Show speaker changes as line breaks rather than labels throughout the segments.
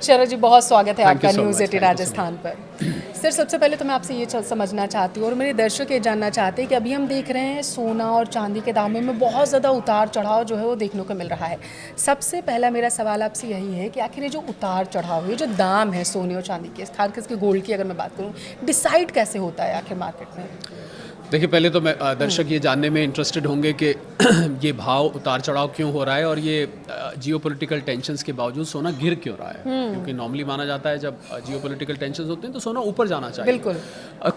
शरद जी, बहुत स्वागत है आपका
so
न्यूज़
much.
18 राजस्थान पर। सर, सबसे पहले तो मैं आपसे ये समझना चाहती हूँ और मेरे दर्शक ये जानना चाहते हैं कि अभी हम देख रहे हैं सोना और चांदी के दामों में बहुत ज़्यादा उतार चढ़ाव जो है वो देखने को मिल रहा है। सबसे पहला मेरा सवाल आपसे यही है कि आखिर ये जो उतार चढ़ाव है, जो दाम है सोने और चांदी के, खासकर के गोल्ड की अगर मैं बात करूँ, डिसाइड कैसे होता है आखिर मार्केट में?
देखिए, पहले तो मैं दर्शक ये जानने में इंटरेस्टेड होंगे कि ये भाव उतार चढ़ाव क्यों हो रहा है और ये जियोपॉलिटिकल टेंशन्स के बावजूद सोना गिर क्यों रहा है। क्योंकि नॉर्मली माना जाता है जब जियोपॉलिटिकल टेंशन्स होते हैं तो सोना ऊपर जाना चाहिए।
बिल्कुल।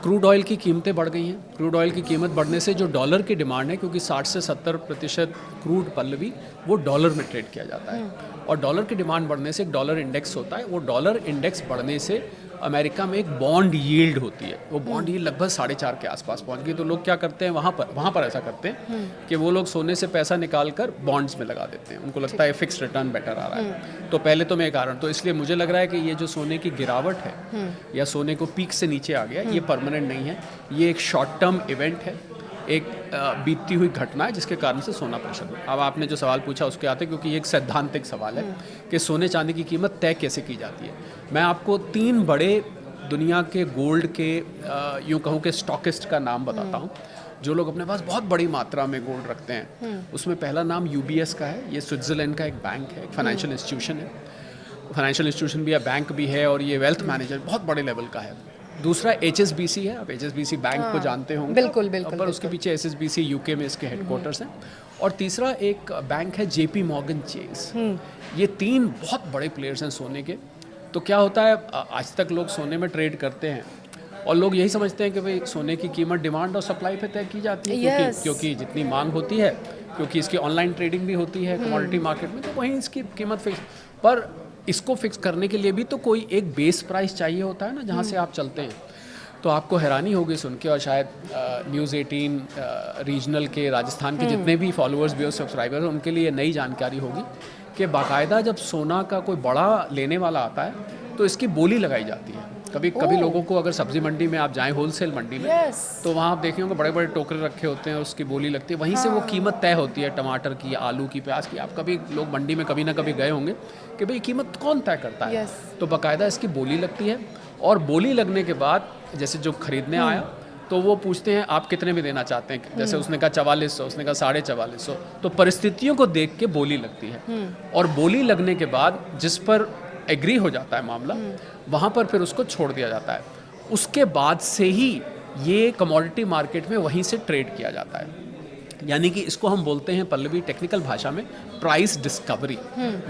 क्रूड ऑयल की कीमतें बढ़ गई हैं। क्रूड ऑयल की कीमत बढ़ने से जो डॉलर की डिमांड है, क्योंकि 60 से 70% क्रूड पल्लवी वो डॉलर में ट्रेड किया जाता है, और डॉलर की डिमांड बढ़ने से एक डॉलर इंडेक्स होता है। वो डॉलर इंडेक्स बढ़ने से अमेरिका में एक बॉन्ड यील्ड होती है, वो बॉन्ड यील्ड लगभग 4.5 के आसपास पहुंच गई। तो लोग क्या करते हैं वहाँ पर ऐसा करते हैं कि वो लोग सोने से पैसा निकाल कर बॉन्ड्स में लगा देते हैं। उनको लगता है फिक्स रिटर्न बेटर आ रहा है। तो पहले तो मैं कारण, तो इसलिए मुझे लग रहा है कि ये जो सोने की गिरावट है या सोने को पीक से नीचे आ गया, ये परमानेंट नहीं है। ये एक शॉर्ट टर्म इवेंट है, एक बीतती हुई घटना है जिसके कारण से सोना प्रेशर में। अब आपने जो सवाल पूछा उसके आते, क्योंकि ये एक सैद्धांतिक सवाल है कि सोने चांदी की कीमत तय कैसे की जाती है। मैं आपको 3 बड़े दुनिया के गोल्ड के यूँ कहूँ कि स्टॉकिस्ट का नाम बताता हूँ, जो लोग अपने पास बहुत बड़ी मात्रा में गोल्ड रखते हैं। उसमें पहला नाम UBS का है। ये स्विट्ज़रलैंड का एक बैंक है, एक फाइनेंशियल इंस्टीट्यूशन है। फाइनेंशियल इंस्टीट्यूशन भी है, बैंक भी है, और ये वेल्थ मैनेजर बहुत बड़े लेवल का है। दूसरा HSBC है। आप HSBC बैंक को जानते होंगे।
बिल्कुल बिल्कुल।
पर उसके पीछे SSBC UK में इसके हेडक्वार्टर्स हैं। और तीसरा एक बैंक है JP Morgan Chase। ये 3 बहुत बड़े प्लेयर्स हैं सोने के। तो क्या होता है, आज तक लोग सोने में ट्रेड करते हैं और लोग यही समझते हैं कि भाई सोने की कीमत डिमांड और सप्लाई पे तय की जाती है। क्योंकि जितनी मांग होती है, क्योंकि इसकी ऑनलाइन ट्रेडिंग भी होती है कमोडिटी मार्केट में, तो वहीं इसकी कीमत फिक्स। पर इसको फिक्स करने के लिए भी तो कोई एक बेस प्राइस चाहिए होता है ना, जहाँ से आप चलते हैं। तो आपको हैरानी होगी सुन के, और शायद न्यूज़ 18 रीजनल के राजस्थान के जितने भी फॉलोअर्स भी और सब्सक्राइबर्स हैं उनके लिए नई जानकारी होगी कि बाकायदा जब सोना का कोई बड़ा लेने वाला आता है तो इसकी बोली लगाई जाती है। कभी लोगों को, अगर सब्जी मंडी में आप जाएं, होलसेल मंडी में, तो वहाँ आप देखेंगे बड़े बड़े टोकरे रखे होते हैं, उसकी बोली लगती है, वहीं से वो कीमत तय होती है। टमाटर की, आलू की, प्याज की। आप कभी लोग मंडी में कभी ना कभी गए होंगे कि भाई कीमत कौन तय करता है। तो बाकायदा इसकी बोली लगती है, और बोली लगने के बाद जैसे जो खरीदने आया तो वो पूछते हैं आप कितने में देना चाहते हैं। जैसे उसने कहा 4400, उसने कहा 4450, तो परिस्थितियों को देख के बोली लगती है। और बोली लगने के बाद जिस पर एग्री हो जाता है मामला, वहाँ पर फिर उसको छोड़ दिया जाता है। उसके बाद से ही ये कमोडिटी मार्केट में वहीं से ट्रेड किया जाता है। यानी कि इसको हम बोलते हैं पल्लवी टेक्निकल भाषा में प्राइस डिस्कवरी।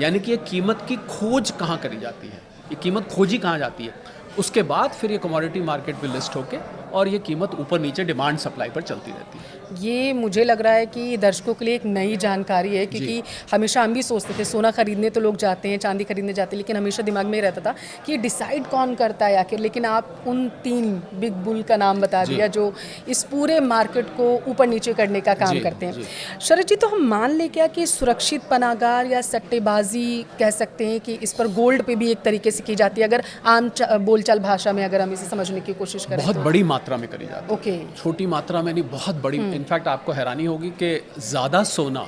यानी कि ये कीमत की खोज कहाँ करी जाती है, ये कीमत खोजी कहाँ जाती है, उसके बाद फिर ये कमोडिटी मार्केट में लिस्ट होके और ये कीमत ऊपर नीचे डिमांड सप्लाई पर चलती रहती है।
ये मुझे लग रहा है कि दर्शकों के लिए एक नई जानकारी है, क्योंकि हमेशा हम भी सोचते थे सोना खरीदने तो लोग जाते हैं, चांदी खरीदने जाते हैं, लेकिन हमेशा दिमाग में ही रहता था कि डिसाइड कौन करता है आखिर। लेकिन आप उन 3 बिग बुल का नाम बता दिया जो इस पूरे मार्केट को ऊपर नीचे करने का काम करते हैं। शरद जी, तो हम मान लें क्या कि सुरक्षित पनागार या सट्टेबाजी कह सकते हैं कि इस पर गोल्ड पे भी एक तरीके से की जाती है, अगर आम बोलचाल भाषा में अगर हम इसे समझने की कोशिश करें?
बहुत बड़ी मात्रा में करी जाती है। छोटी मात्रा में नहीं, बहुत बड़ी। इनफैक्ट आपको हैरानी होगी कि ज़्यादा सोना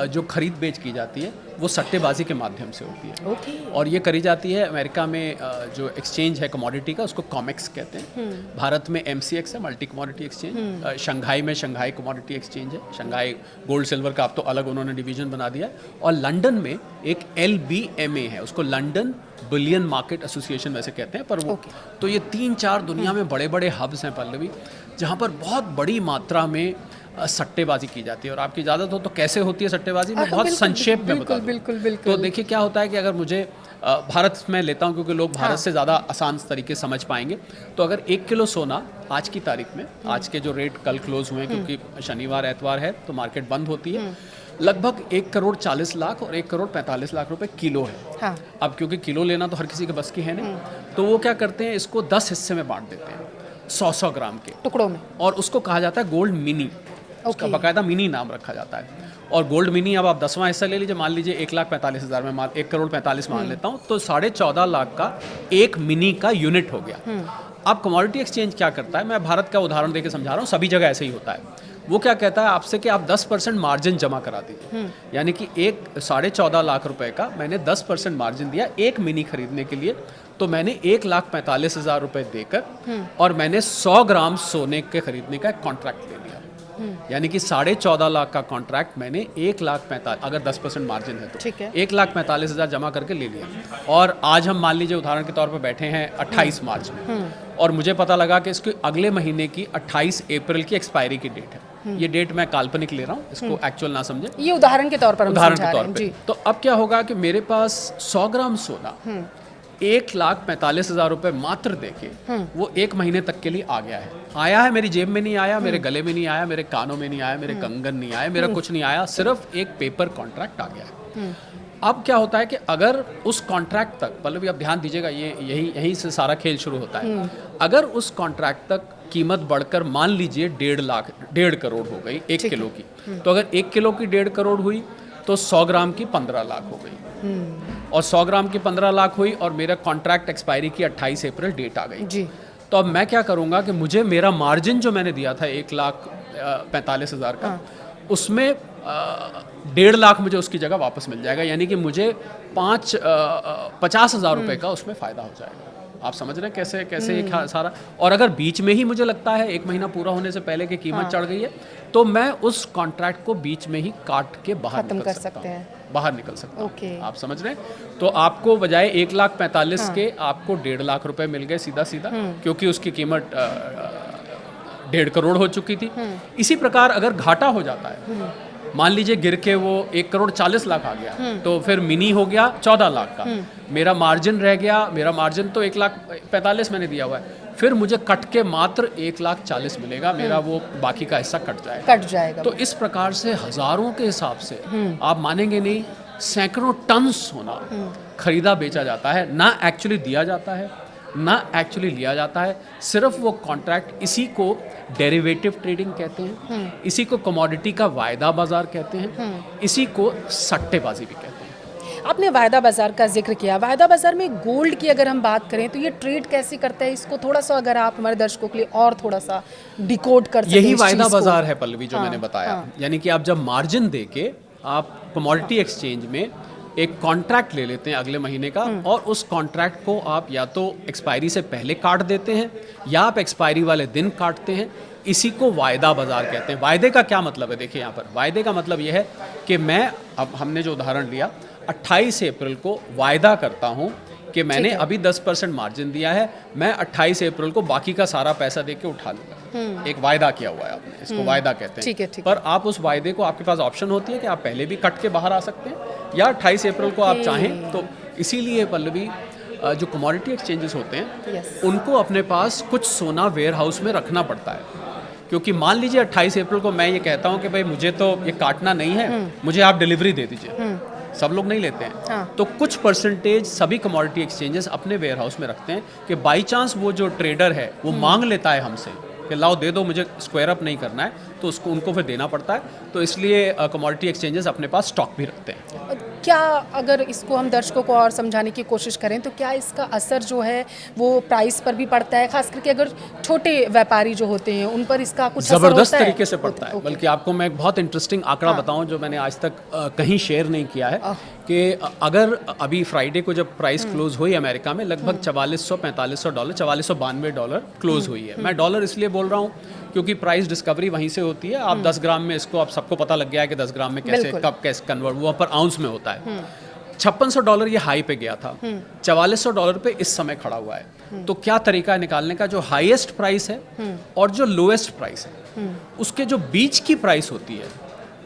जो खरीद बेच की जाती है वो सट्टेबाजी के माध्यम से होती है। और ये करी जाती है अमेरिका में, जो एक्सचेंज है कमोडिटी का, उसको कॉमेक्स कहते हैं। भारत में MCX है, मल्टी कमोडिटी एक्सचेंज। शंघाई में शंघाई कमोडिटी एक्सचेंज है। शंघाई गोल्ड सिल्वर का अब तो अलग उन्होंने डिवीजन बना दिया है। और लंदन में एक LBMA है, उसको लंदन बुलियन मार्केट एसोसिएशन वैसे कहते हैं। पर वो तो ये 3-4 दुनिया में बड़े बड़े हब्स हैं पल्लवी, जहाँ पर बहुत बड़ी मात्रा में सट्टेबाजी की जाती है। और आपकी इजाज़त हो तो कैसे होती है सट्टेबाजी, मैं बहुत संक्षेप में बता दूं।
बिल्कुल।
तो देखिए क्या होता है कि अगर मुझे भारत में लेता हूं, क्योंकि लोग भारत से ज़्यादा आसान तरीके से समझ पाएंगे। तो अगर 1 किलो सोना आज की तारीख में, आज के जो रेट कल क्लोज हुए हैं, क्योंकि शनिवार एतवार है तो मार्केट बंद होती है, लगभग 1,40,00,000 और 1,45,00,000 रुपए किलो है। अब क्योंकि किलो लेना तो हर किसी के बस की है नहीं, तो वो क्या करते हैं, इसको 10 हिस्से में बांट देते हैं, 100-100 ग्राम के टुकड़ों में, और उसको कहा जाता है गोल्ड मिनी। उसका बाकायदा मिनी नाम रखा जाता है। और गोल्ड मिनी, अब आप 10वां हिस्सा ले लीजिए, मान लीजिए 1,45,000 में, 1,45,00,000 मान लेता हूँ, तो 14.5 का एक मिनी का यूनिट हो गया। अब कमोडिटी एक्सचेंज क्या करता है, मैं भारत का उदाहरण देकर समझा रहा हूँ, सभी जगह ऐसे ही होता है। वो क्या कहता है आपसे कि आप 10% मार्जिन जमा करा दीजिए, यानी कि 14.5 लाख रुपए का मैंने 10% मार्जिन दिया एक मिनी खरीदने के लिए, तो मैंने 1,45,000 रुपए देकर और मैंने 100 ग्राम सोने के खरीदने का एक कॉन्ट्रैक्ट ले लिया। यानी कि 14.5 लाख का कॉन्ट्रैक्ट मैंने 1,45,000, अगर 10% मार्जिन है तो
ठीक है।
1,45,000 जमा करके ले लिया। और आज हम मान लीजिए उदाहरण के तौर पर बैठे हैं 28 मार्च में, और मुझे पता लगा कि इसके अगले महीने की 28 अप्रैल की एक्सपायरी की डेट है। ये डेट मैं काल्पनिक ले रहा हूँ, इसको एक्चुअल ना समझे,
ये उदाहरण के तौर पर हम
उदाहरण
समझा
के
रहे
तौर
हैं।
पे।
जी।
तो अब क्या होगा कि मेरे पास 100 ग्राम सोना 1,45,000 रुपए मात्र देके वो एक महीने तक के लिए आ गया है। आया है, मेरी जेब में नहीं आया, मेरे गले में नहीं आया, मेरे कानों में नहीं आया, मेरे कंगन नहीं आया, मेरा कुछ नहीं आया, सिर्फ एक पेपर कॉन्ट्रैक्ट आ गया है। अब क्या होता है कि अगर उस कॉन्ट्रैक्ट तक, पल्लवी आप ध्यान दीजिएगा, ये यहीं से सारा खेल शुरू होता है। अगर उस कॉन्ट्रैक्ट तक कीमत बढ़कर मान लीजिए 1.5 करोड़ हो गई 1 किलो की, तो अगर 1 किलो की 1.5 करोड़ हुई तो 100 ग्राम की 15 लाख हो गई, और 100 ग्राम की 15 लाख हुई, और मेरा कॉन्ट्रैक्ट एक्सपायरी की 28 अप्रैल डेट आ गई।
जी।
तो अब मैं क्या करूँगा कि मुझे मेरा मार्जिन जो मैंने दिया था 1,45,000 का, उसमें 1.5 लाख मुझे उसकी जगह वापस मिल जाएगा, यानी कि मुझे 50,000 रुपये का उसमें फ़ायदा हो जाएगा। आप समझ रहे हैं कैसे कैसे ये सारा। और अगर बीच में ही मुझे लगता है 1 महीना पूरा होने से पहले कि कीमत चढ़ गई है, तो मैं उस कॉन्ट्रैक्ट को बीच में ही काट के बाहर
खत्म
निकल
कर सकते हैं।
बाहर निकल सकता हूं।
ओके।
आप समझ रहे हैं। तो आपको बजाय 1,45,000 के आपको 1.5 लाख रुपए मिल गए सीधा सीधा, क्योंकि उसकी कीमत 1.5 करोड़ हो चुकी थी। इसी प्रकार अगर घाटा हो जाता है, मान लीजिए गिर के वो 1,40,00,000 आ गया, तो फिर मिनी हो गया 14 लाख का, मेरा मार्जिन रह गया, मेरा मार्जिन तो 1,45,000 मैंने दिया हुआ है, फिर मुझे कट के मात्र 1,40,000 मिलेगा, मेरा वो बाकी का हिस्सा कट जाएगा। तो इस प्रकार से हजारों के हिसाब से, आप मानेंगे नहीं, सैकड़ों टन सोना खरीदा बेचा जाता है, ना एक्चुअली दिया जाता है, ना एक्चुअली लिया जाता है, सिर्फ वो कॉन्ट्रैक्ट। इसी को डेरिवेटिव ट्रेडिंग कहते हैं, इसी को कमोडिटी का वायदा बाजार कहते हैं, इसी को सट्टेबाजी भी कहते हैं।
आपने वायदा बाजार का जिक्र किया। वायदा बाजार में गोल्ड की अगर हम बात करें तो ये ट्रेड कैसे करता है, इसको थोड़ा सा अगर आप हमारे दर्शकों के लिए और थोड़ा सा डिकोड कर सकें।
यही वायदा बाजार है पल्लवी, जो मैंने बताया। यानी कि आप जब मार्जिन दे के आप कमोडिटी एक्सचेंज में एक कॉन्ट्रैक्ट ले लेते हैं अगले महीने का, और उस कॉन्ट्रैक्ट को आप या तो एक्सपायरी से पहले काट देते हैं, या आप एक्सपायरी वाले दिन काटते हैं। इसी को वायदा बाजार कहते हैं। वायदे का क्या मतलब है, देखिए यहाँ पर वायदे का मतलब यह है कि मैं, अब हमने जो उदाहरण लिया, 28 अप्रैल को वायदा करता हूँ कि मैंने अभी 10% मार्जिन दिया है, मैं 28 अप्रैल को बाकी का सारा पैसा दे के उठा लूँगा। एक वायदा किया हुआ है आपने, इसको वायदा कहते हैं।
ठीक है।
पर आप उस वायदे को, आपके पास ऑप्शन होती है कि आप पहले भी कट के बाहर आ सकते हैं, या 28 अप्रैल को आप चाहें तो। इसीलिए पल्लवी, जो कमोडिटी एक्सचेंजेस होते हैं, उनको अपने पास कुछ सोना वेयर हाउस में रखना पड़ता है, क्योंकि मान लीजिए 28 अप्रैल को मैं ये कहता हूँ कि भाई मुझे तो ये काटना नहीं है, मुझे आप डिलीवरी दे दीजिए, सब लोग नहीं लेते हैं। तो कुछ परसेंटेज सभी कमोडिटी एक्सचेंजेस अपने वेयर हाउस में रखते हैं कि बाई चांस वो जो ट्रेडर है वो मांग लेता है हमसे कि लाओ दे दो, मुझे स्क्वायर अप नहीं करना है, तो उसको उनको फिर देना पड़ता है। तो इसलिए कमोडिटी एक्सचेंजेस अपने पास स्टॉक भी रखते हैं।
क्या अगर इसको हम दर्शकों को और समझाने की कोशिश करें तो क्या इसका असर जो है वो प्राइस पर भी पड़ता है, खास करके अगर छोटे व्यापारी जो होते हैं उन पर इसका कुछ
ज़बरदस्त तरीके से पड़ता है। बल्कि आपको मैं एक बहुत इंटरेस्टिंग आंकड़ा बताऊं जो मैंने आज तक कहीं शेयर नहीं किया है, कि अगर अभी फ्राइडे को जब प्राइस क्लोज हुई अमेरिका में, लगभग $4,400-4,500, $4,192 क्लोज हुई है। मैं डॉलर इसलिए बोल रहा हूँ क्योंकि प्राइस डिस्कवरी वहीं से होती है। आप 10 ग्राम में इसको, आप सबको पता लग गया है कि 10 ग्राम में कैसे कब कैसे कन्वर्ट हुआ, पर आउंस में होता है। $5600 ये हाई पे गया था, $4,400 पे इस समय खड़ा हुआ है। तो क्या तरीका है निकालने का, जो हाईएस्ट प्राइस है और जो लोएस्ट प्राइस है, उसके जो बीच की प्राइस होती है,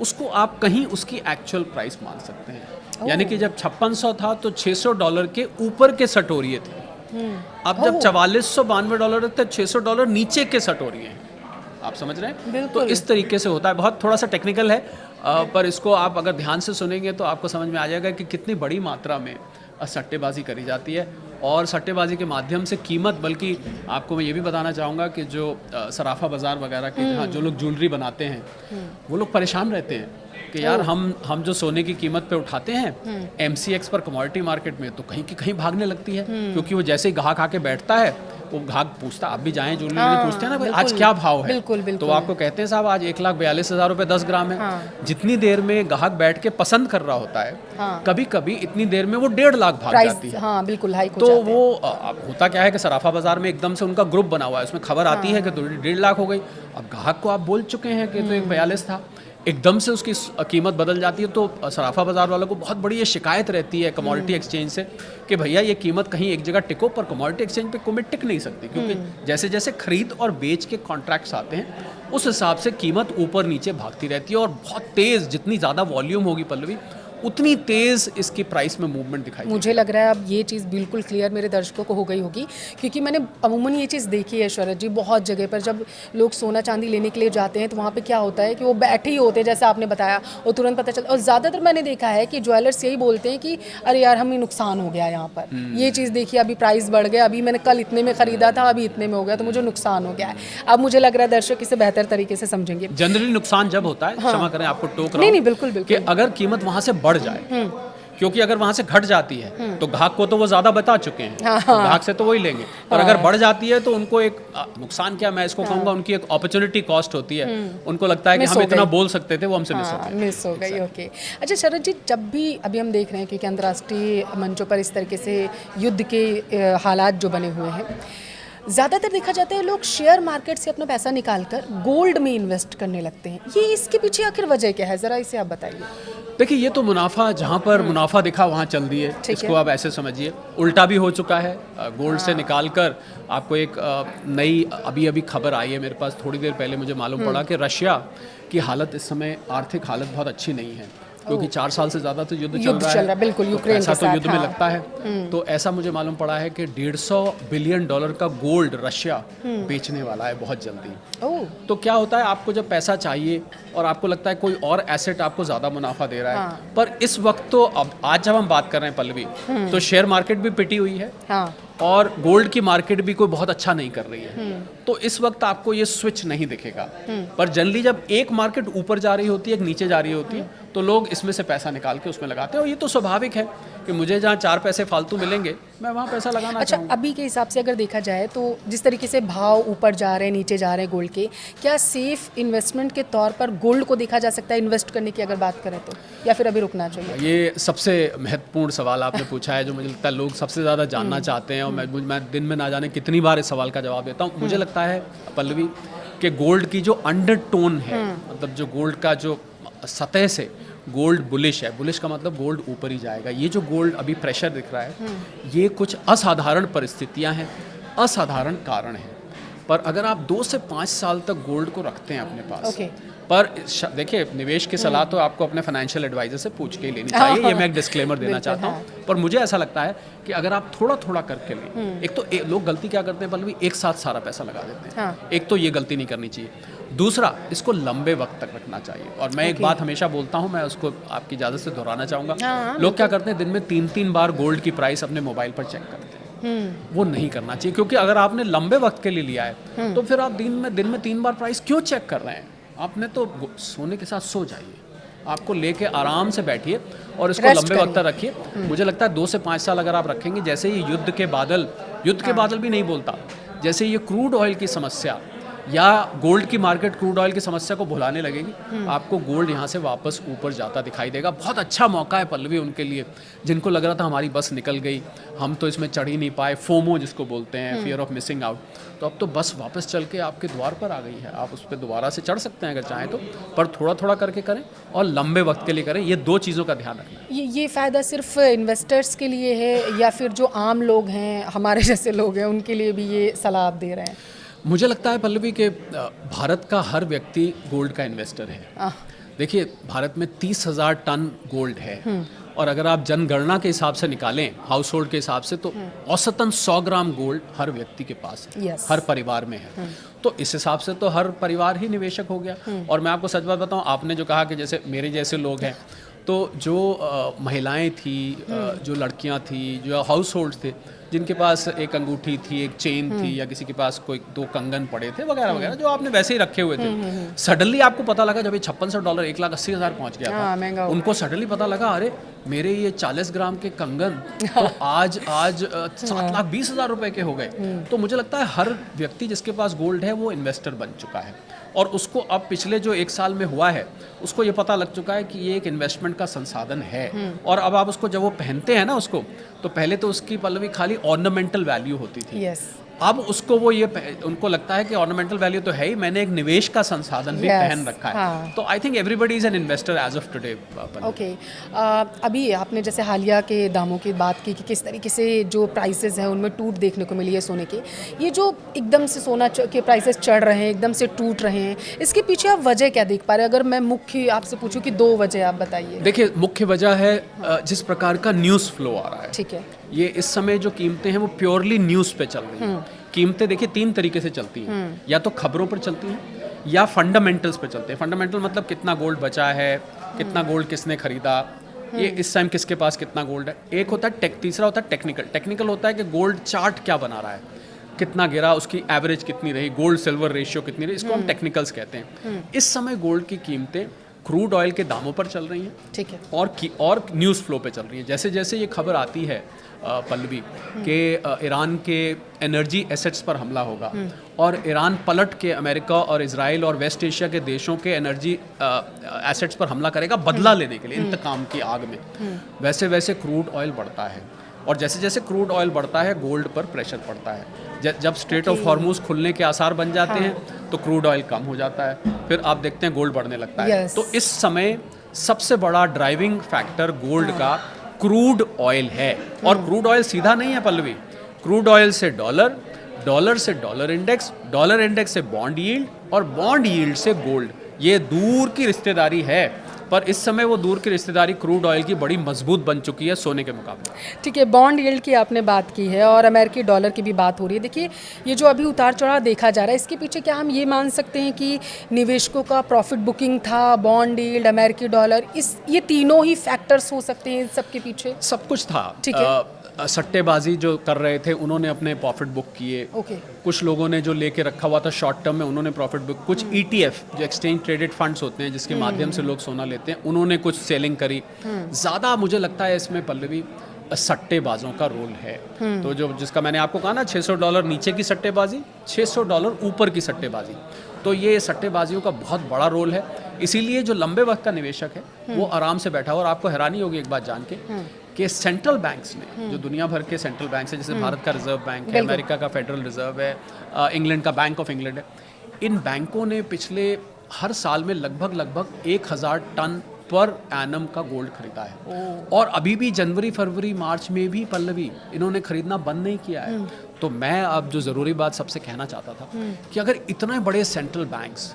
उसको आप कहीं उसकी एक्चुअल प्राइस मान सकते हैं। यानी कि जब 5600 था तो $600 के ऊपर के सटोरिये थे। अब जब $4,192 थे, $600 नीचे के सटोरिये हैं। आप समझ रहे हैं। तो इस तरीके से होता है। बहुत थोड़ा सा टेक्निकल है, पर इसको आप अगर ध्यान से सुनेंगे तो आपको समझ में आ जाएगा कि कितनी बड़ी मात्रा में सट्टेबाजी करी जाती है। और सट्टेबाजी के माध्यम से कीमत, बल्कि आपको मैं ये भी बताना चाहूँगा कि जो सराफा बाज़ार वगैरह के जहाँ जो लोग ज्वेलरी बनाते हैं, वो लोग परेशान रहते हैं कि यार हम जो सोने की कीमत पे उठाते हैं MCX पर, कमोडिटी मार्केट में, तो कहीं की कहीं भागने लगती है, क्योंकि वो जैसे ही गाहक आके बैठता है वो ग्राहक पूछता, आप भी जाएं ज्वेलरी
हाँ,
पूछते हैं ना भाई आज
बिल्कुल,
क्या भाव है,
बिल्कुल, बिल्कुल।
तो आपको कहते हैं साहब आज 1,42,000 रुपये 10 ग्राम है।
हाँ।
जितनी देर में ग्राहक बैठ के पसंद कर रहा होता है,
हाँ।
कभी कभी इतनी देर में वो 1.5 लाख भाग
प्राइस,
जाती है।
हाँ बिल्कुल हाइक हो
तो
जाते हैं।
वो अब होता क्या है कि सराफा बाजार में एकदम से उनका ग्रुप बना हुआ है, उसमें खबर आती है कि 1.5 लाख हो गई। अब ग्राहक को आप बोल चुके हैं कि तो 1,42 था, एकदम से उसकी कीमत बदल जाती है, तो सराफा बाजार वालों को बहुत बड़ी ये शिकायत रहती है कमोडिटी एक्सचेंज से कि भैया ये कीमत कहीं एक जगह टिको, पर कमोडिटी एक्सचेंज पे कीमत टिक नहीं सकती, क्योंकि जैसे जैसे खरीद और बेच के कॉन्ट्रैक्ट्स आते हैं उस हिसाब से कीमत ऊपर नीचे भागती रहती है, और बहुत तेज़, जितनी ज़्यादा वॉल्यूम होगी पल्लवी उतनी तेज़ इसकी प्राइस में मूवमेंट दिखाई देगी।
मुझे लग रहा है अब ये चीज़ बिल्कुल क्लियर मेरे दर्शकों को हो गई होगी, क्योंकि मैंने अमूमन ये चीज़ देखी है शरद जी, बहुत जगह पर जब लोग सोना चांदी लेने के लिए जाते हैं तो वहाँ पे क्या होता है कि वो बैठे ही होते हैं जैसे आपने बताया, और तुरंत पता चलता। और ज़्यादातर मैंने देखा है कि ज्वेलर्स यही बोलते हैं कि अरे यार हमें नुकसान हो गया यहाँ पर, ये चीज़ देखिए अभी प्राइस बढ़ गया, अभी मैंने कल इतने में ख़रीदा था अभी इतने में हो गया तो मुझे नुकसान हो गया है। अब मुझे लग रहा है दर्शक इसे बेहतर तरीके से समझेंगे।
जनरली नुकसान जब होता है, क्षमा करें आपको टोक रहा
नहीं
हूं,
नहीं बिल्कुल बिल्कुल,
कि अगर कीमत वहाँ से बढ़ जाए, क्योंकि अगर वहाँ से घट जाती है तो ग्राहक को तो वो ज़्यादा बता चुके हैं, तो ग्राहक से तो वही लेंगे, पर अगर बढ़ जाती है तो उनको एक नुकसान, क्या मैं इसको कहूँगा, उनकी एक अपॉर्चुनिटी कॉस्ट होती है। उनको लगता है कि हम इतना बोल सकते थे, वो हमसे
मिस हो गई। ओके, अच्छा शरद जी, जब भी अभी हम देख रहे हैं क्योंकि अंतर्राष्ट्रीय मंचों पर इस तरीके से युद्ध के हालात जो बने हुए हैं, ज़्यादातर देखा जाता है लोग शेयर मार्केट से अपना पैसा निकालकर गोल्ड में इन्वेस्ट करने लगते हैं। ये इसके पीछे आखिर वजह क्या है, ज़रा इसे आप बताइए।
देखिए, ये तो मुनाफा, जहाँ पर मुनाफा दिखा वहाँ चल दिए, इसको आप ऐसे समझिए। उल्टा भी हो चुका है, गोल्ड से निकाल कर आपको एक नई अभी खबर आई है मेरे पास, थोड़ी देर पहले मुझे मालूम पड़ा कि रशिया की हालत इस समय, आर्थिक हालत बहुत अच्छी नहीं है, क्योंकि 4 साल से ज़्यादा तो युद्ध चल रहा है,
बिल्कुल, यूक्रेन
ऐसा
के
तो
साथ,
युद्ध में लगता है। तो ऐसा मुझे मालूम पड़ा है कि $150 बिलियन का गोल्ड रशिया बेचने वाला है बहुत जल्दी। तो क्या होता है, आपको जब पैसा चाहिए और आपको लगता है कोई और एसेट आपको ज़्यादा मुनाफा दे रहा है, पर इस वक्त तो अब आज जब हम बात कर रहे हैं पल्लवी, तो शेयर मार्केट भी पिटी हुई है और गोल्ड की मार्केट भी कोई बहुत अच्छा नहीं कर रही है, तो इस वक्त आपको ये स्विच नहीं दिखेगा। पर जनरली जब एक मार्केट ऊपर जा रही होती है, एक नीचे जा रही होती है, तो लोग इसमें से पैसा निकाल के उसमें लगाते हैं, और ये तो स्वाभाविक है कि मुझे जहाँ 4 पैसे फालतू मिलेंगे मैं वहाँ पैसा लगाना चाहूँगा।
अभी के हिसाब से अगर देखा जाए तो जिस तरीके से भाव ऊपर जा रहे हैं नीचे जा रहे हैं गोल्ड के, क्या सेफ इन्वेस्टमेंट के तौर पर गोल्ड को देखा जा सकता है इन्वेस्ट करने की अगर बात करें तो, या फिर अभी रुकना चाहिए?
ये सबसे महत्वपूर्ण सवाल आपने पूछा है, जो मुझे लगता है लोग सबसे ज़्यादा जानना चाहते हैं, और मैं दिन में ना जाने कितनी बार इस सवाल का जवाब देता हूँ। मुझे लगता है पल्लवी कि गोल्ड की जो अंडरटोन है, मतलब जो गोल्ड का जो सतह से गोल्ड बुलिश है, बुलिश का मतलब गोल्ड ऊपर ही जाएगा, ये जो गोल्ड अभी प्रेशर दिख रहा है, ये कुछ असाधारण परिस्थितियां हैं, असाधारण कारण हैं। पर अगर आप 2 से 5 साल तक गोल्ड को रखते हैं अपने पास, पर देखिए, निवेश की सलाह तो आपको अपने फाइनेंशियल एडवाइजर से पूछ के ही लेनी चाहिए, ये मैं एक डिस्क्लेमर देना चाहता हूँ। पर मुझे ऐसा लगता है कि अगर आप थोड़ा थोड़ा करके लें, एक तो लोग गलती क्या करते हैं पल्लवी, एक साथ सारा पैसा लगा देते हैं, एक तो ये गलती नहीं करनी चाहिए। दूसरा, इसको लंबे वक्त तक रखना चाहिए, और मैं एक बात हमेशा बोलता हूँ, मैं उसको आपकी इजाज़त से दोहराना चाहूँगा। लोग क्या करते हैं, दिन में 3-3 बार गोल्ड की प्राइस अपने मोबाइल पर चेक करते हैं। वो नहीं करना चाहिए, क्योंकि अगर आपने लंबे वक्त के लिए लिया है तो फिर आप दिन में 3 बार प्राइस क्यों चेक कर रहे हैं? आपने तो सोने के साथ सो जाइए, आपको लेके आराम से बैठिए और इसको लंबे वक्त तक रखिए। मुझे लगता है 2 से 5 साल अगर आप रखेंगे, जैसे ये युद्ध के बादल भी नहीं बोलता, जैसे ये क्रूड ऑयल की समस्या या गोल्ड की मार्केट क्रूड ऑयल की समस्या को भुलाने लगेगी, आपको गोल्ड यहाँ से वापस ऊपर जाता दिखाई देगा। बहुत अच्छा मौका है पल्लवी उनके लिए जिनको लग रहा था हमारी बस निकल गई, हम तो इसमें चढ़ ही नहीं पाए, फोमो जिसको बोलते हैं, फियर ऑफ मिसिंग आउट, तो अब तो बस वापस चल के आपके द्वार पर आ गई है, आप उस पर दोबारा से चढ़ सकते हैं अगर चाहें तो, पर थोड़ा थोड़ा करके करें और लंबे वक्त के लिए करें। ये 2 चीज़ों का ध्यान रखना है।
ये फ़ायदा सिर्फ इन्वेस्टर्स के लिए है या फिर जो आम लोग हैं, हमारे जैसे लोग हैं, उनके लिए भी ये सलाह आप दे रहे हैं?
मुझे लगता है पल्लवी कि भारत का हर व्यक्ति गोल्ड का इन्वेस्टर है। देखिए, भारत में 30,000 टन गोल्ड है, और अगर आप जनगणना के हिसाब से निकालें, हाउस होल्ड के हिसाब से, तो औसतन 100 ग्राम गोल्ड हर व्यक्ति के पास है, हर परिवार में है। तो इस हिसाब से तो हर परिवार ही निवेशक हो गया। और मैं आपको सच बात बताऊं, आपने जो कहा कि जैसे मेरे जैसे लोग हैं, तो जो महिलाएं थी, जो लड़कियां थी, जो हाउस होल्ड थे, जिनके पास एक अंगूठी थी, एक चेन थी, या किसी के पास कोई 2 कंगन पड़े थे वगैरह वगैरह, जो आपने वैसे ही रखे हुए थे, सडनली आपको पता लगा जब ये $5600 $1,80,000 पहुंच गया
हाँ, महंगा
था,
हो
उनको सडनली पता लगा अरे मेरे ये 40 ग्राम के कंगन तो आज 7,20,000 रुपए के हो गए। तो मुझे लगता है हर व्यक्ति जिसके पास गोल्ड है वो इन्वेस्टर बन चुका है, और उसको अब पिछले जो 1 साल में हुआ है उसको ये पता लग चुका है कि ये एक इन्वेस्टमेंट का संसाधन है। और अब आप उसको जब वो पहनते हैं ना उसको, तो पहले तो उसकी पल्लवी खाली ऑर्नामेंटल वैल्यू होती थी।
यस,
अब उसको वो ये उनको लगता है कि ऑर्नामेंटल वैल्यू तो है ही, मैंने एक निवेश का संसाधन भी
Yes,
पहन रखा है।
हाँ।
तो I think everybody is an investor age of today.
Okay. अभी आपने जैसे हालिया के दामों की बात की कि किस तरीके से जो प्राइसेस हैं उनमें टूट देखने को मिली है सोने के, ये जो एकदम से सोना के प्राइसेस चढ़ रहे हैं, एकदम से टूट रहे हैं, इसके पीछे आप वजह क्या देख पा रहे हैं? अगर मैं मुख्य आपसे पूछूं कि 2 वजह आप बताइए।
देखिए, मुख्य वजह है जिस प्रकार का न्यूज़ फ्लो आ रहा है।
ठीक है।
ये इस समय जो कीमतें हैं वो प्योरली न्यूज़ पे चल रही हैं। कीमतें देखिए 3 तरीके से चलती हैं, या तो खबरों पर चलती हैं या फंडामेंटल्स पे चलते हैं। फंडामेंटल मतलब कितना गोल्ड बचा है, कितना गोल्ड किसने खरीदा, ये इस टाइम किसके पास कितना गोल्ड है। एक होता है तीसरा होता है टेक्निकल। टेक्निकल होता है कि गोल्ड चार्ट क्या बना रहा है, कितना गिरा, उसकी एवरेज कितनी रही, गोल्ड सिल्वर रेशियो कितनी रही, इसको हम टेक्निकल्स कहते हैं। इस समय गोल्ड की कीमतें क्रूड ऑयल के दामों पर चल रही हैं,
ठीक है,
और न्यूज़ फ्लो पे चल रही हैं। जैसे जैसे ये खबर आती है पल्लवी कि ईरान के एनर्जी एसेट्स पर हमला होगा और ईरान पलट के अमेरिका और इजराइल और वेस्ट एशिया के देशों के एनर्जी एसेट्स पर हमला करेगा बदला लेने के लिए, इंतकाम की आग में, वैसे वैसे क्रूड ऑयल बढ़ता है। और जैसे जैसे क्रूड ऑयल बढ़ता है गोल्ड पर प्रेशर पड़ता है। जब स्ट्रेट ऑफ हॉर्मूज खुलने के आसार बन जाते हैं तो क्रूड ऑयल कम हो जाता है, फिर आप देखते हैं गोल्ड बढ़ने लगता है। तो इस समय सबसे बड़ा ड्राइविंग फैक्टर गोल्ड का क्रूड ऑयल है। और क्रूड ऑयल सीधा नहीं है पल्लवी, क्रूड ऑयल से डॉलर, डॉलर से डॉलर इंडेक्स, डॉलर इंडेक्स से बॉन्ड यील्ड, और बॉन्ड यील्ड से गोल्ड। ये दूर की रिश्तेदारी है, पर इस समय वो दूर की रिश्तेदारी क्रूड ऑयल की बड़ी मजबूत बन चुकी है सोने के मुकाबले।
ठीक है, बॉन्ड यील्ड की आपने बात की है और अमेरिकी डॉलर की भी बात हो रही है। देखिए, ये जो अभी उतार चढ़ाव देखा जा रहा है, इसके पीछे क्या हम ये मान सकते हैं कि निवेशकों का प्रॉफिट बुकिंग था, बॉन्ड यील्ड, अमेरिकी डॉलर, ये तीनों ही फैक्टर्स हो सकते हैं इन सब के पीछे?
सब कुछ था।
ठीक है।
सट्टेबाजी जो कर रहे थे उन्होंने अपने प्रॉफिट बुक किए।
ओके। कुछ
लोगों ने जो लेके रखा हुआ था शॉर्ट टर्म में उन्होंने प्रॉफिट बुक, कुछ ETF जो एक्सचेंज ट्रेडेड फंड्स होते हैं जिसके माध्यम से लोग सोना लेते हैं, उन्होंने कुछ सेलिंग करी। ज़्यादा मुझे लगता है इसमें पल्लवी सट्टेबाजों का रोल है। तो जो जिसका मैंने आपको कहा ना $600 नीचे की सट्टेबाजी, $600 ऊपर की सट्टेबाजी, तो ये सट्टेबाजियों का बहुत बड़ा रोल है। इसीलिए जो लंबे वक्त का निवेशक है वो आराम से बैठा हुआ। और आपको हैरानी होगी एक बात जान के कि सेंट्रल बैंक्स ने, जो दुनिया भर के सेंट्रल बैंक्स हैं, जैसे भारत का रिजर्व बैंक है, अमेरिका का फेडरल रिजर्व है, इंग्लैंड का बैंक ऑफ इंग्लैंड है, इन बैंकों ने पिछले हर साल में लगभग 1000 टन पर एनम का गोल्ड खरीदा है। और अभी भी जनवरी फरवरी मार्च में भी पल्लवी इन्होंने खरीदना बंद नहीं किया है। तो मैं अब जो ज़रूरी बात सबसे कहना चाहता था कि अगर इतने बड़े सेंट्रल बैंक्स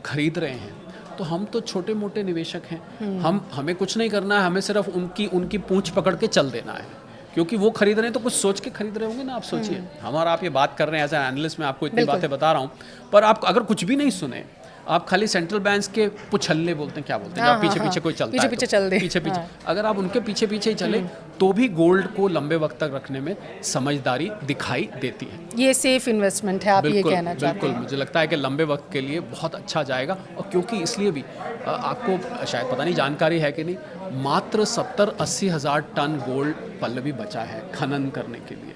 खरीद रहे हैं तो हम तो छोटे मोटे निवेशक हैं, हमें कुछ नहीं करना है, हमें सिर्फ उनकी पूंछ पकड़ के चल देना है। क्योंकि वो खरीद रहे हैं तो कुछ सोच के खरीद रहे होंगे ना। आप सोचिए, हमारा आप ये बात कर रहे हैं एज एन एनालिस्ट, मैं आपको इतनी बातें बता रहा हूँ, पर आप अगर कुछ भी नहीं सुने, आप खाली सेंट्रल बैंक्स के पुछल्ले बोलते हैं, क्या बोलते हैं, जब पीछे पीछे कोई चलता है,
पीछे चल दे,
पीछे अगर आप उनके पीछे पीछे ही चले तो भी गोल्ड को लंबे वक्त तक रखने में समझदारी दिखाई देती है।
ये सेफ इन्वेस्टमेंट है, आप ये कहना चाहते हैं?
बिल्कुल, मुझे लगता है कि लंबे वक्त के लिए बहुत अच्छा जाएगा। और क्योंकि इसलिए भी आपको शायद पता नहीं जानकारी है कि नहीं, मात्र 70-80 हज़ार टन गोल्ड पल्लवी बचा है खनन करने के लिए,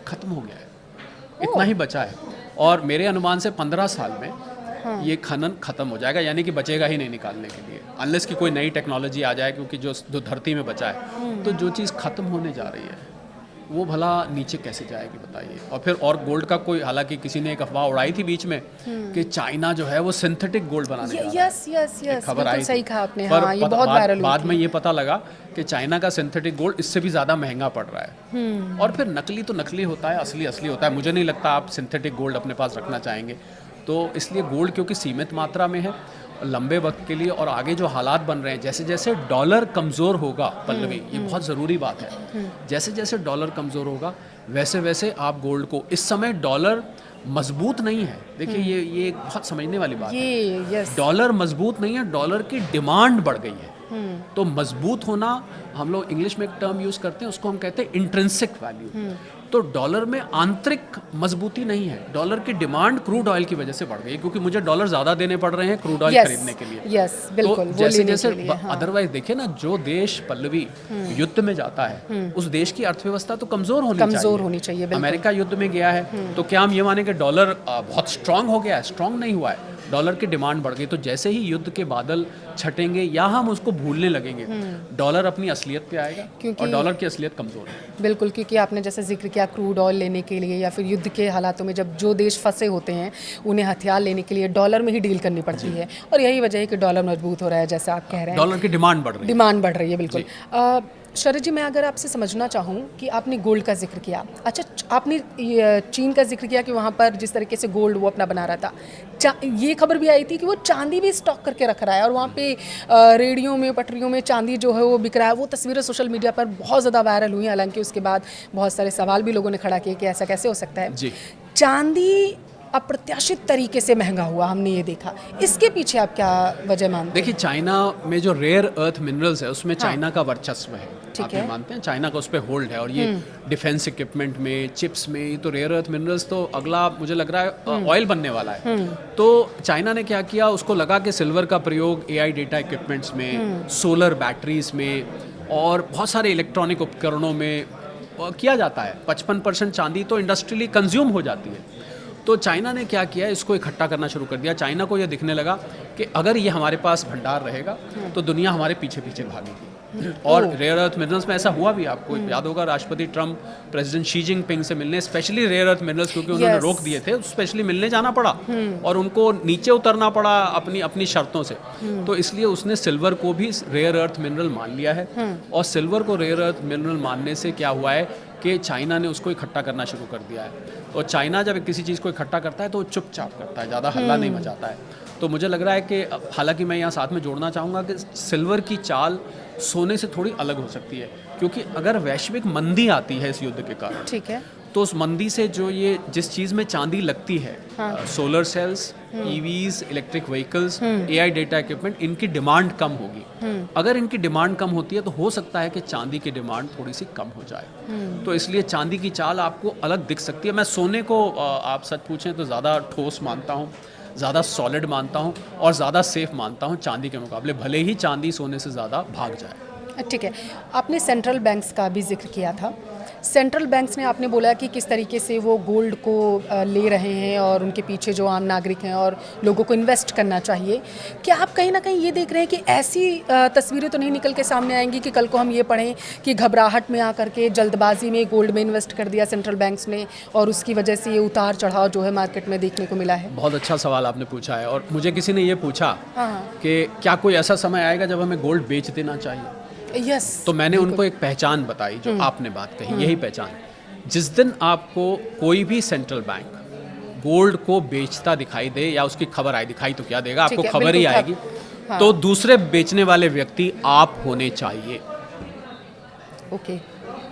खत्म हो गया है, इतना ही बचा है। और मेरे अनुमान से 15 साल में ये खनन खत्म हो जाएगा, यानी कि बचेगा ही नहीं निकालने के लिए, अनलेस की कोई नई टेक्नोलॉजी आ जाए। क्योंकि जो धरती में बचा है, तो जो चीज़ खत्म होने जा रही है वो भला नीचे कैसे जाएगी बताइए। और फिर और गोल्ड का कोई, हालांकि किसी ने एक अफवाह उड़ाई थी बीच में कि चाइना जो है वो सिंथेटिक गोल्ड बनाने जा रहा है।
यस,
खबर आई,
सही कहा आपने। हाँ, ये बहुत वायरल हुई थी।
बाद में ये पता लगा कि चाइना का सिंथेटिक गोल्ड इससे भी ज़्यादा महंगा पड़ रहा है। और फिर नकली तो नकली होता है, असली असली होता है। मुझे नहीं लगता आप सिंथेटिक गोल्ड अपने पास रखना चाहेंगे। तो इसलिए गोल्ड क्योंकि सीमित मात्रा में है लंबे वक्त के लिए, और आगे जो हालात बन रहे हैं, जैसे जैसे डॉलर कमज़ोर होगा पल्लवी, ये बहुत ज़रूरी बात है, जैसे जैसे डॉलर कमज़ोर होगा वैसे वैसे आप गोल्ड को, इस समय डॉलर मजबूत नहीं है। देखिए, ये बहुत समझने वाली बात है। डॉलर मजबूत नहीं है, डॉलर की डिमांड बढ़ गई है। तो मजबूत होना, हम लोग इंग्लिश में एक टर्म यूज करते हैं, उसको हम कहते हैं इंट्रिंसिक वैल्यू। तो डॉलर में आंतरिक मजबूती नहीं है। डॉलर की डिमांड क्रूड ऑयल की वजह से बढ़ गई है, क्योंकि मुझे डॉलर ज्यादा देने पड़ रहे हैं क्रूड ऑयल खरीदने के लिए।
यस, बिल्कुल,
तो जैसे जैसे अदरवाइज देखिए ना, जो देश पल्लवी युद्ध में जाता है उस देश की अर्थव्यवस्था तो कमजोर होनी चाहिए। अमेरिका युद्ध में गया है तो क्या हम ये माने कि डॉलर बहुत स्ट्रांग हो गया है? स्ट्रांग नहीं हुआ है, डॉलर की डिमांड बढ़ गई। तो जैसे ही युद्ध के बादल छटेंगे या हम उसको भूलने लगेंगे, डॉलर अपनी असलियत पे आएगा, और डॉलर की असलियत कमजोर है।
बिल्कुल, क्योंकि आपने जैसे जिक्र किया क्रूड ऑयल लेने के लिए या फिर युद्ध के हालातों में जब जो देश फंसे होते हैं उन्हें हथियार लेने के लिए डॉलर में ही डील करनी पड़ती है, और यही वजह है कि डॉलर मजबूत हो रहा है, जैसा आप कह रहे हैं।
डॉलर की डिमांड बढ़ रही है।
बिल्कुल। शरद जी, मैं अगर आपसे समझना चाहूँ कि आपने गोल्ड का जिक्र किया, अच्छा आपने चीन का जिक्र किया कि वहाँ पर जिस तरीके से गोल्ड वो अपना बना रहा था, ये खबर भी आई थी कि वो चांदी भी स्टॉक करके रख रहा है, और वहाँ पे रेडियो में, पटरियों में चांदी जो है वो बिक रहा है। वो तस्वीरें सोशल मीडिया पर बहुत ज़्यादा वायरल हुई, हालांकि उसके बाद बहुत सारे सवाल भी लोगों ने खड़ा किए कि ऐसा कैसे हो सकता है।
जी।
चांदी अप्रत्याशित तरीके से महंगा हुआ, हमने ये देखा, इसके पीछे आप क्या वजह मानते हैं?
देखिए, चाइना में जो रेयर अर्थ मिनरल्स है उसमें चाइना का वर्चस्व है।
ठीक
आप
है।
ये मानते हैं चाइना का उस पर होल्ड है, और ये डिफेंस इक्विपमेंट में, चिप्स में, तो रेयर अर्थ मिनरल्स तो अगला मुझे लग रहा है ऑयल बनने वाला है। तो चाइना ने क्या किया, उसको लगा कि सिल्वर का प्रयोग एआई डेटा इक्विपमेंट्स में, सोलर बैटरीज में और बहुत सारे इलेक्ट्रॉनिक उपकरणों में किया जाता है। 55% चांदी तो इंडस्ट्रियली कंज्यूम हो जाती है। तो चाइना ने क्या किया, इसको इकट्ठा करना शुरू कर दिया। चाइना को यह दिखने लगा कि अगर ये हमारे पास भंडार रहेगा तो दुनिया हमारे पीछे पीछे भागेगी। और रेयर अर्थ मिनरल्स में ऐसा हुआ भी, आपको याद होगा, राष्ट्रपति ट्रम्प प्रेसिडेंट शी जिनपिंग से मिलने स्पेशली रेयर अर्थ मिनरल्स, क्योंकि उन्होंने रोक दिए थे, स्पेशली मिलने जाना पड़ा और उनको नीचे उतरना पड़ा अपनी शर्तों से। तो इसलिए उसने सिल्वर को भी रेयर अर्थ मिनरल मान लिया है, और सिल्वर को रेयर अर्थ मिनरल मानने से क्या हुआ है कि चाइना ने उसको इकट्ठा करना शुरू कर दिया है। और चाइना जब किसी चीज़ को इकट्ठा करता है तो वो चुपचाप करता है, ज़्यादा हल्ला नहीं मचाता है। तो मुझे लग रहा है कि हालांकि मैं यहाँ साथ में जोड़ना चाहूँगा कि सिल्वर की चाल सोने से थोड़ी अलग हो सकती है, क्योंकि अगर वैश्विक मंदी आती है इस युद्ध के कारण,
ठीक है,
तो उस मंदी से जो ये जिस चीज़ में चांदी लगती है, solar cells, EVs, electric vehicles, AI data equipment, इनकी डिमांड कम होगी। अगर इनकी डिमांड कम होती है तो हो सकता है कि चांदी की डिमांड थोड़ी सी कम हो जाए। तो इसलिए चांदी की चाल आपको अलग दिख सकती है। मैं सोने को आप सच पूछें तो ज़्यादा ठोस मानता हूँ, ज़्यादा सॉलिड मानता हूँ और ज़्यादा सेफ मानता हूँ चांदी के मुकाबले, भले ही चांदी सोने से ज़्यादा भाग जाए।
ठीक है। आपने सेंट्रल बैंक्स का भी जिक्र किया था। सेंट्रल बैंक्स ने, आपने बोला कि किस तरीके से वो गोल्ड को ले रहे हैं और उनके पीछे जो आम नागरिक हैं और लोगों को इन्वेस्ट करना चाहिए। क्या आप कहीं ना कहीं ये देख रहे हैं कि ऐसी तस्वीरें तो नहीं निकल के सामने आएंगी कि कल को हम ये पढ़ें कि घबराहट में आकर के जल्दबाजी में गोल्ड में इन्वेस्ट कर दिया सेंट्रल बैंक्स ने और उसकी वजह से ये उतार चढ़ाव जो है मार्केट में देखने को मिला है?
बहुत अच्छा सवाल आपने पूछा है, और मुझे किसी ने ये पूछा कि क्या कोई ऐसा समय आएगा जब हमें गोल्ड बेच देना चाहिए।
यस।
तो मैंने उनको एक पहचान बताई, जो आपने बात कही, यही पहचान। जिस दिन आपको कोई भी सेंट्रल बैंक गोल्ड को बेचता दिखाई दे या उसकी खबर आई, दिखाई तो क्या देगा, आपको खबर ही आएगी, तो दूसरे बेचने वाले व्यक्ति आप होने चाहिए।
ओके।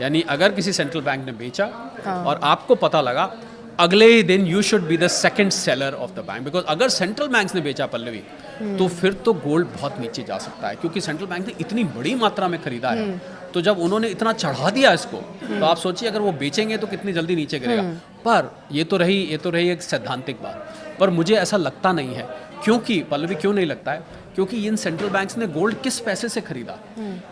यानी अगर किसी सेंट्रल बैंक ने बेचा और आपको पता लगा, अगले ही दिन you should be the second seller of the bank, because अगर सेंट्रल बैंक्स ने बेचा पल्लवी तो फिर तो गोल्ड बहुत नीचे जा सकता है, क्योंकि सेंट्रल बैंक ने इतनी बड़ी मात्रा में खरीदा है। तो जब उन्होंने इतना चढ़ा दिया इसको, तो आप सोचिए अगर वो बेचेंगे तो कितनी जल्दी नीचे गिरेगा। पर ये तो रही एक सैद्धांतिक बात, पर मुझे ऐसा लगता नहीं है। क्योंकि पल्लवी, क्यों नहीं लगता है? क्योंकि इन सेंट्रल बैंक्स ने गोल्ड किस पैसे से खरीदा?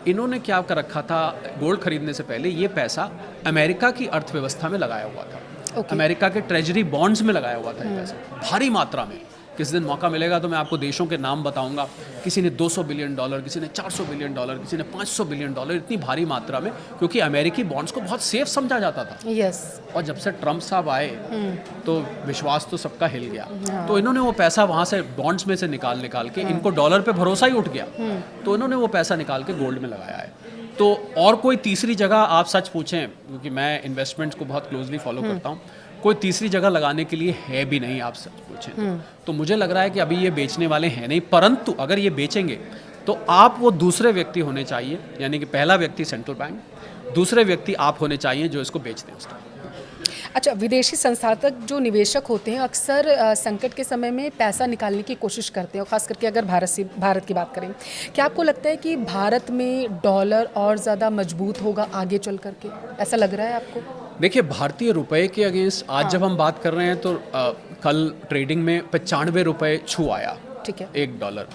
इन्होंने क्या कर रखा था, गोल्ड खरीदने से पहले ये पैसा अमेरिका की अर्थव्यवस्था में लगाया हुआ था। अमेरिका के ट्रेजरी बॉन्ड्स में लगाया हुआ था ये पैसा, भारी मात्रा में। किस दिन मौका मिलेगा तो मैं आपको देशों के नाम बताऊंगा। किसी ने $200 बिलियन, किसी ने $400 बिलियन, किसी ने $500 बिलियन, इतनी भारी मात्रा में, क्योंकि अमेरिकी बॉन्ड्स को बहुत सेफ समझा जाता था।
यस। और
जब से ट्रम्प साहब आए तो विश्वास तो सबका हिल गया। तो इन्होंने वो पैसा वहाँ से बॉन्ड्स में से निकाल के, इनको डॉलर पे भरोसा ही उठ गया, तो इन्होंने वो पैसा निकाल के गोल्ड में लगाया है। तो और कोई तीसरी जगह आप सच पूछें, क्योंकि मैं इन्वेस्टमेंट्स को बहुत क्लोजली फॉलो करता हूँ, कोई तीसरी जगह लगाने के लिए है भी नहीं, आप सच पूछें तो मुझे लग रहा है कि अभी ये बेचने वाले हैं नहीं। परंतु अगर ये बेचेंगे तो आप वो दूसरे व्यक्ति होने चाहिए, यानी कि पहला व्यक्ति सेंट्रल बैंक, दूसरे व्यक्ति आप होने चाहिए जो इसको बेच दें उस टाइम।
अच्छा, विदेशी संस्थापक जो निवेशक होते हैं अक्सर संकट के समय में पैसा निकालने की कोशिश करते हैं, और ख़ास करके अगर भारत की बात करें, क्या आपको लगता है कि भारत में डॉलर और ज़्यादा मजबूत होगा आगे चल करके? ऐसा लग रहा है आपको?
देखिए, भारतीय रुपए के अगेंस्ट आज जब हम बात कर रहे हैं तो कल ट्रेडिंग में 95 रुपये छू आया,
ठीक है,
$1।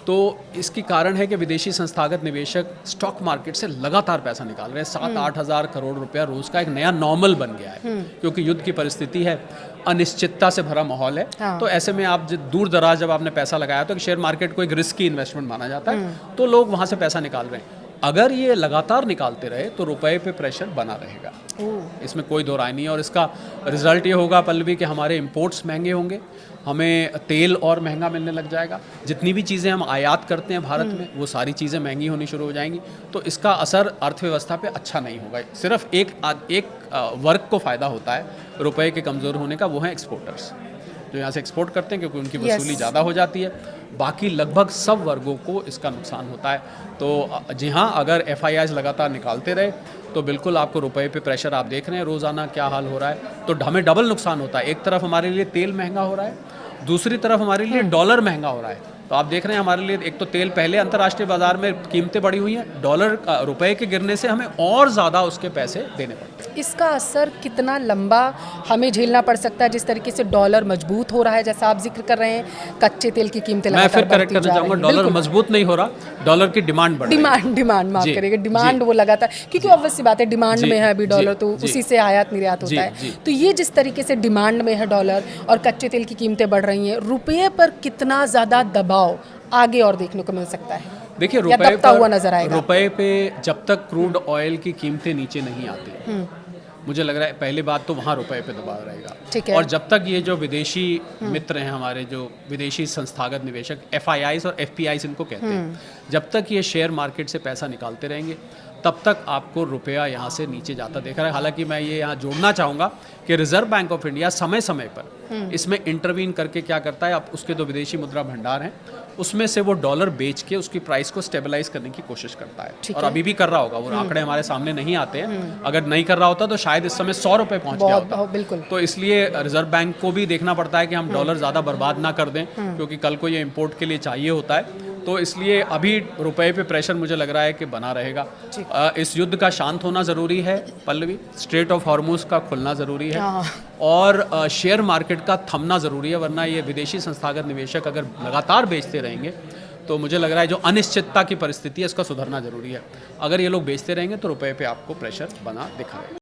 तो इसकी कारण है कि विदेशी संस्थागत निवेशक स्टॉक मार्केट से लगातार पैसा निकाल रहे हैं। 7-8 हज़ार करोड़ रुपया रोज का एक नया नॉर्मल बन गया है, क्योंकि युद्ध की परिस्थिति है, अनिश्चितता से भरा माहौल है।
हाँ।
तो ऐसे में आप दूर दराज जब आपने पैसा लगाया तो शेयर मार्केट को एक रिस्की इन्वेस्टमेंट माना जाता है, तो लोग वहाँ से पैसा निकाल रहे हैं। अगर ये लगातार निकालते रहे तो रुपए पे प्रेशर बना रहेगा, इसमें कोई दो राय नहीं है। और इसका रिजल्ट ये होगा पल्लवी कि हमारे इंपोर्ट्स महंगे होंगे, हमें तेल और महंगा मिलने लग जाएगा, जितनी भी चीज़ें हम आयात करते हैं भारत में वो सारी चीज़ें महंगी होनी शुरू हो जाएंगी। तो इसका असर अर्थव्यवस्था पे अच्छा नहीं होगा। सिर्फ एक वर्ग को फ़ायदा होता है रुपए के कमज़ोर होने का, वो है एक्सपोर्टर्स, जो यहाँ से एक्सपोर्ट करते हैं क्योंकि उनकी वसूली ज़्यादा हो जाती है। बाकी लगभग सब वर्गों को इसका नुकसान होता है। तो जी हाँ, अगर FIIs लगातार निकालते रहे तो बिल्कुल आपको रुपए पे प्रेशर, आप देख रहे हैं रोज़ाना क्या हाल हो रहा है, तो हमें डबल नुकसान होता है। एक तरफ हमारे लिए तेल महंगा हो रहा है, दूसरी तरफ हमारे लिए डॉलर महंगा हो रहा है। तो आप देख रहे हैं हमारे लिए एक तो तेल, पहले अंतर्राष्ट्रीय बाजार में कीमतें बढ़ी हुई हैं, डॉलर रुपए के गिरने से हमें और ज़्यादा उसके पैसे देने पड़ते हैं।
इसका असर कितना लंबा हमें झेलना पड़ सकता है? जिस तरीके से डॉलर मजबूत हो रहा है, जैसा आप जिक्र कर रहे हैं, कच्चे तेल की कीमतें
मैं फिर करेक्ट करना
जा
चाहूँगा,
रही हैं।
डॉलर मजबूत नहीं हो रहा, डॉलर की डिमांड बढ़ रही है।
डिमांड माफ
जी,
करिएगा, डिमांड
जी।
वो लगातार, क्योंकि ऑब्वियस सी बात है डिमांड
जी,
में है अभी
जी,
डॉलर, तो
जी।
उसी से आयात निर्यात
जी,
होता है।
जी।
तो ये जिस तरीके से डिमांड में है डॉलर और कच्चे तेल की कीमतें बढ़ रही हैं, रुपये पर कितना ज़्यादा दबाव आगे और देखने को मिल सकता है?
देखिए,
या दबता हुआ नजर आएगा?
रुपए पे जब तक क्रूड ऑयल की कीमतें नीचे नहीं आती, मुझे लग रहा है पहली बात तो वहाँ रुपए पे दबाव रहेगा।
ठीक है।
और जब तक ये जो विदेशी मित्र हैं हमारे, जो विदेशी संस्थागत निवेशक, FIIs और FPIs इनको कहते हैं, जब तक ये शेयर मार्केट से पैसा निकालते रहेंगे तब तक आपको रुपया यहाँ से नीचे जाता देख रहा है। हालांकि मैं ये यहाँ जोड़ना चाहूँगा कि रिजर्व बैंक ऑफ इंडिया समय समय पर इसमें इंटरवीन करके क्या करता है, अब उसके जो विदेशी मुद्रा भंडार हैं उसमें से वो डॉलर बेच के उसकी प्राइस को स्टेबलाइज करने की कोशिश करता है। और अभी भी कर रहा होगा, वो आंकड़े हमारे सामने नहीं आते हैं, अगर नहीं कर रहा होता तो शायद इस समय 100 रुपये पहुँच गया होता।
बिल्कुल।
तो इसलिए रिजर्व बैंक को भी देखना पड़ता है कि हम डॉलर ज़्यादा बर्बाद ना कर दें, क्योंकि कल को ये इम्पोर्ट के लिए चाहिए होता है। तो इसलिए अभी रुपए पे प्रेशर मुझे लग रहा है कि बना रहेगा। इस युद्ध का शांत होना ज़रूरी है पल्लवी, स्ट्रेट ऑफ हॉर्मुज का खुलना ज़रूरी है, और शेयर मार्केट का थमना ज़रूरी है, वरना ये विदेशी संस्थागत निवेशक अगर लगातार बेचते रहेंगे तो मुझे लग रहा है जो अनिश्चितता की परिस्थिति है इसका सुधरना ज़रूरी है। अगर ये लोग बेचते रहेंगे तो रुपए पे आपको प्रेशर बना दिखाएगा।